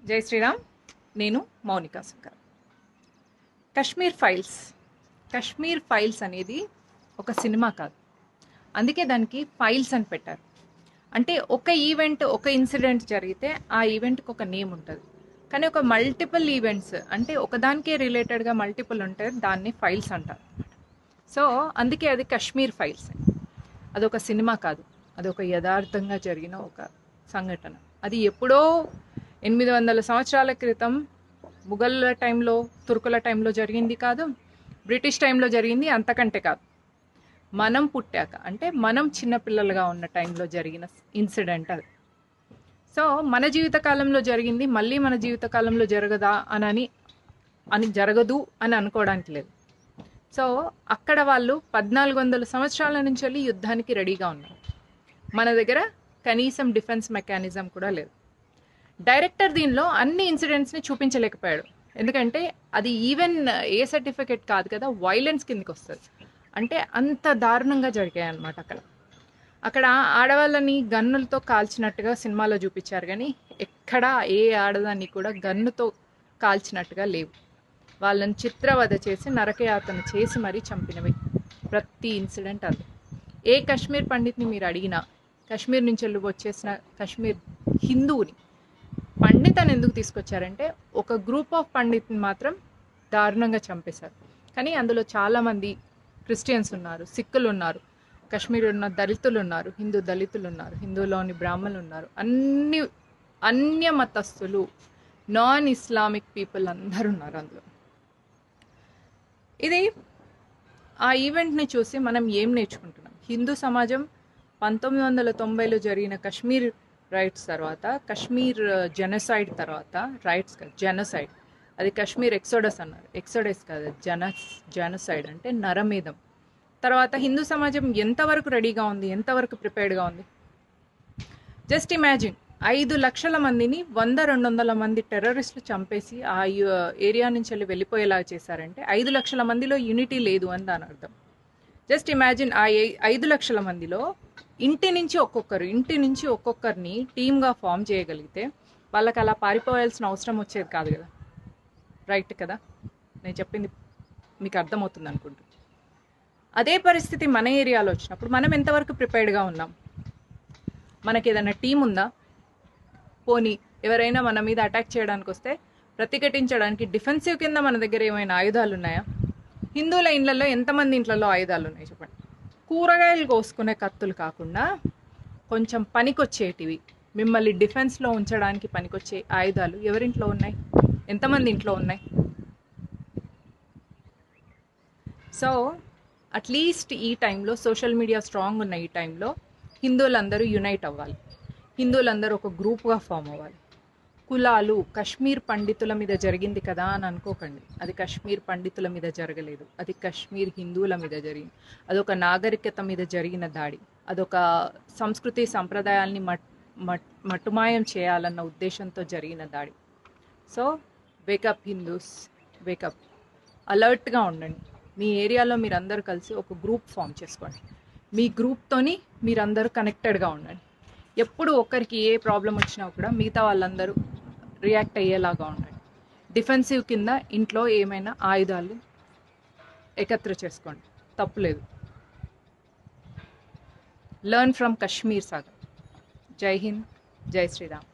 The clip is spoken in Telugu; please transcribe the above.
జై శ్రీరామ్. నేను మౌనికా శంకర్. కశ్మీర్ ఫైల్స్ అనేది ఒక సినిమా కాదు, అందుకే దానికి ఫైల్స్ అని పెట్టారు. అంటే ఒక ఈవెంట్, ఒక ఇన్సిడెంట్ జరిగితే ఆ ఈవెంట్కి ఒక నేమ్ ఉంటుంది, కానీ ఒక మల్టిపుల్ ఈవెంట్స్ అంటే ఒకదానికే రిలేటెడ్గా మల్టిపుల్ ఉంటాయి, దాన్ని ఫైల్స్ అంటారు. సో అందుకే అది కశ్మీర్ ఫైల్స్. అదొక సినిమా కాదు, అదొక యథార్థంగా జరిగిన ఒక సంఘటన. అది ఎప్పుడో 800 సంవత్సరాల క్రితం ముఘళ్ళ టైంలో, తుర్కుల టైంలో జరిగింది కాదు, బ్రిటిష్ టైంలో జరిగింది అంతకంటే కాదు, మనం పుట్టాక అంటే మనం చిన్నపిల్లలుగా ఉన్న టైంలో జరిగిన ఇన్సిడెంట్ అది. సో మన జీవితకాలంలో జరిగింది మళ్ళీ మన జీవితకాలంలో జరగదా అని జరగదు అని అనుకోవడానికి లేదు. సో అక్కడ వాళ్ళు 1400 సంవత్సరాల నుంచి వెళ్ళి యుద్ధానికి రెడీగా ఉన్నారు. మన దగ్గర కనీసం డిఫెన్స్ మెకానిజం కూడా లేదు. డైరెక్టర్ దీనిలో అన్ని ఇన్సిడెంట్స్ని చూపించలేకపోయాడు, ఎందుకంటే అది ఈవెన్ ఏ సర్టిఫికెట్ కాదు కదా, వైలెన్స్ కిందకి వస్తుంది. అంటే అంత దారుణంగా జరిగాయి అన్నమాట. అక్కడ ఆడవాళ్ళని గన్నులతో కాల్చినట్టుగా సినిమాలో చూపించారు, కానీ ఎక్కడా ఏ ఆడదాన్ని కూడా గన్నుతో కాల్చినట్టుగా లేవు. వాళ్ళని చిత్రవధ చేసి నరకయాతన చేసి మరీ చంపినవి ప్రతి ఇన్సిడెంట్. అది ఏ కశ్మీర్ పండిట్ని మీరు అడిగినా, కశ్మీర్ నుంచి వెళ్ళి వచ్చేసిన కశ్మీర్ హిందువుని పండిత్ అని ఎందుకు తీసుకొచ్చారంటే ఒక గ్రూప్ ఆఫ్ పండిత్ని మాత్రం దారుణంగా చంపేశారు. కానీ అందులో చాలామంది క్రిస్టియన్స్ ఉన్నారు, సిక్కులు ఉన్నారు, కశ్మీర్ ఉన్న దళితులు ఉన్నారు, హిందూ దళితులు ఉన్నారు, హిందూలోని బ్రాహ్మణులు ఉన్నారు, అన్య మతస్థులు, నాన్ ఇస్లామిక్ పీపుల్ అందరూ ఉన్నారు అందులో. ఇది ఆ ఈవెంట్ని చూసి మనం ఏం నేర్చుకుంటున్నాం? హిందూ సమాజం 1990లో జరిగిన కశ్మీర్ రైట్స్ తర్వాత, కశ్మీర్ జెనోసైడ్ తర్వాత, రైట్స్ కాదు జెనోసైడ్, అది కశ్మీర్ ఎక్సోడస్ అన్నారు, ఎక్సోడస్ కాదు జెనోసైడ్ అంటే నరమేధం. తర్వాత హిందూ సమాజం ఎంతవరకు రెడీగా ఉంది, ఎంతవరకు ప్రిపేర్డ్గా ఉంది? జస్ట్ ఇమాజిన్, 5 లక్షల మందిని 100-200 మంది టెర్రరిస్టులు చంపేసి ఆ ఏరియా నుంచి వెళ్ళి వెళ్ళిపోయేలా చేశారంటే 5 లక్షల మందిలో యూనిటీ లేదు అని దాని అర్థం. జస్ట్ ఇమాజిన్, ఆ 5 లక్షల మందిలో ఇంటి నుంచి ఒక్కొక్కరిని టీమ్గా ఫామ్ చేయగలిగితే వాళ్ళకి అలా పారిపోవాల్సిన అవసరం వచ్చేది కాదు కదా. రైట్ కదా, నేను చెప్పింది మీకు అర్థమవుతుంది అనుకుంటా. అదే పరిస్థితి మన ఏరియాలో వచ్చినప్పుడు మనం ఎంతవరకు ప్రిపేర్డ్గా ఉన్నాం? మనకి ఏదైనా టీం ఉందా? పోనీ ఎవరైనా మన మీద అటాక్ చేయడానికి వస్తే ప్రతిఘటించడానికి డిఫెన్సివ్ కింద మన దగ్గర ఏమైనా ఆయుధాలు ఉన్నాయా? హిందువుల ఇండ్లలో ఎంతమంది ఇంట్లలో ఆయుధాలు ఉన్నాయి చెప్పండి? కూరగాయలు కోసుకునే కత్తులు కాకుండా కొంచెం పనికొచ్చేటివి, మిమ్మల్ని డిఫెన్స్లో ఉంచడానికి పనికొచ్చే ఆయుధాలు ఎవరింట్లో ఉన్నాయి? ఎంతమంది ఇంట్లో ఉన్నాయి? సో అట్లీస్ట్ ఈ టైంలో, సోషల్ మీడియా స్ట్రాంగ్ ఉన్న ఈ టైంలో హిందువులందరూ యునైట్ అవ్వాలి, హిందువులందరూ ఒక గ్రూప్గా ఫామ్ అవ్వాలి. కులాలు కశ్మీర్ పండితుల మీద జరిగింది కదా అని అనుకోకండి, అది కశ్మీర్ పండితుల మీద జరగలేదు, అది కశ్మీర్ హిందువుల మీద జరిగింది. అదొక నాగరికత మీద జరిగిన దాడి, అదొక సంస్కృతి సంప్రదాయాల్ని మట్టుమాయం చేయాలన్న ఉద్దేశంతో జరిగిన దాడి. సో వేకప్ హిందూస్, వేకప్, అలర్ట్గా ఉండండి. మీ ఏరియాలో మీరందరూ కలిసి ఒక గ్రూప్ ఫామ్ చేసుకోండి, మీ గ్రూప్తోని మీరందరూ కనెక్టెడ్గా ఉండండి. ఎప్పుడు ఒక్కరికి ఏ ప్రాబ్లం వచ్చినా కూడా మిగతా వాళ్ళందరూ రియాక్ట్ అయ్యేలాగా ఉండండి. డిఫెన్సివ్ కింద ఇంట్లో ఏమైనా ఆయుధాలు ఏకత్ర చేసుకోండి, తప్పులేదు. Learn from Kashmir Sagar. జై హింద్, జై శ్రీరామ్.